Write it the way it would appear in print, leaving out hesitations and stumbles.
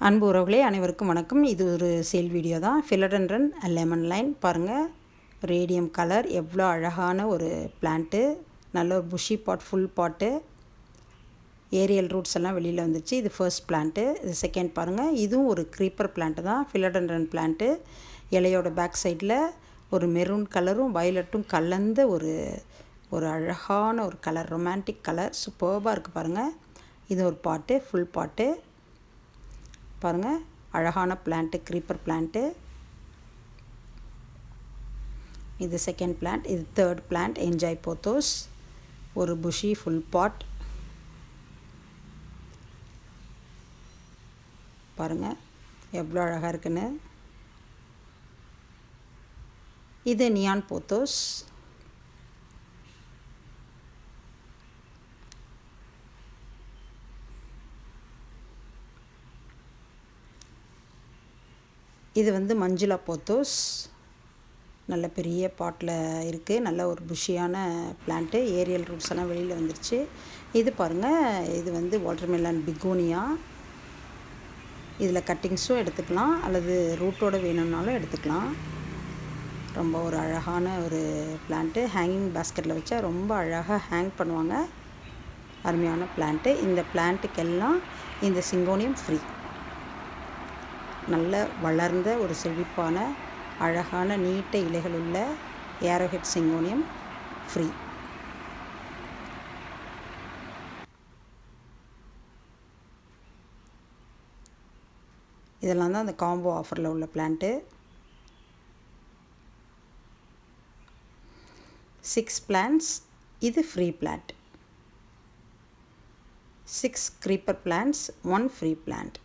அன்பு உறவுகளே அனைவருக்கும் வணக்கம். இது ஒரு சேல் வீடியோ தான். ஃபிலடென்ட்ரன் லெமன் லைன் பாருங்கள். ரேடியம் கலர், எவ்வளோ அழகான ஒரு பிளான்ட்டு. நல்ல ஒரு புஷி பாட், ஃபுல் பாட்டு. ஏரியல் ரூட்ஸ் எல்லாம் வெளியில் வந்துச்சு. இது ஃபர்ஸ்ட் பிளான்ட்டு. இது செகண்ட் பாருங்கள். இதுவும் ஒரு க்ரீப்பர் பிளான்ட்டு தான், ஃபிலடென்ட்ரன் பிளான்ட்டு. இலையோட பேக் சைடில் ஒரு மெரூன் கலரும் வயலட்டும் கலந்த ஒரு அழகான ஒரு கலர், ரொமான்டிக் கலர். சூப்பர்பாக இருக்குது பாருங்கள். இது ஒரு பாட்டு, ஃபுல் பாட்டு பாருங்கள். அழகான பிளான்ட்டு, க்ரீப்பர் பிளான்ட்டு. இது செகண்ட் பிளான்ட். இது தேர்ட் பிளான்ட், என்ஜாய் போத்தோஸ். ஒரு புஷி ஃபுல் பாட் பாருங்கள் எவ்வளோ அழகாக இருக்குன்னு. இது நியான் போத்தோஸ். இது மஞ்சுளா போத்தோஸ். நல்ல பெரிய பாட்டில் இருக்குது. நல்ல ஒரு புஷியான பிளான்ட்டு. ஏரியல் ரூட்ஸ் எல்லாம் வெளியில் வந்துருச்சு. இது பாருங்கள். இது வாட்டர்மெலன் பிகோனியா. இதில் கட்டிங்ஸும் எடுத்துக்கலாம், அல்லது ரூட்டோடு வேணும்னாலும் எடுத்துக்கலாம். ரொம்ப ஒரு அழகான ஒரு பிளான்ட்டு. ஹேங்கிங் பேஸ்கெட்டில் வச்சா ரொம்ப அழகாக ஹேங் பண்ணுவாங்க. அருமையான பிளான்ட்டு. இந்த பிளான்ட்டுக்கெல்லாம் இந்த சிங்கோனியம் ஃப்ரீ. நல்ல வளர்ந்த ஒரு செழிப்பான அழகான நீட்ட இலைகள் உள்ள ஏரோஹெட் சிங்கோனியம் ஃப்ரீ. இதெல்லாம் தான் அந்த காம்போ ஆஃபரில் உள்ள பிளான்ட்டு. 6 பிளான்ட்ஸ். இது free plant. 6 creeper plants, 1 free plant.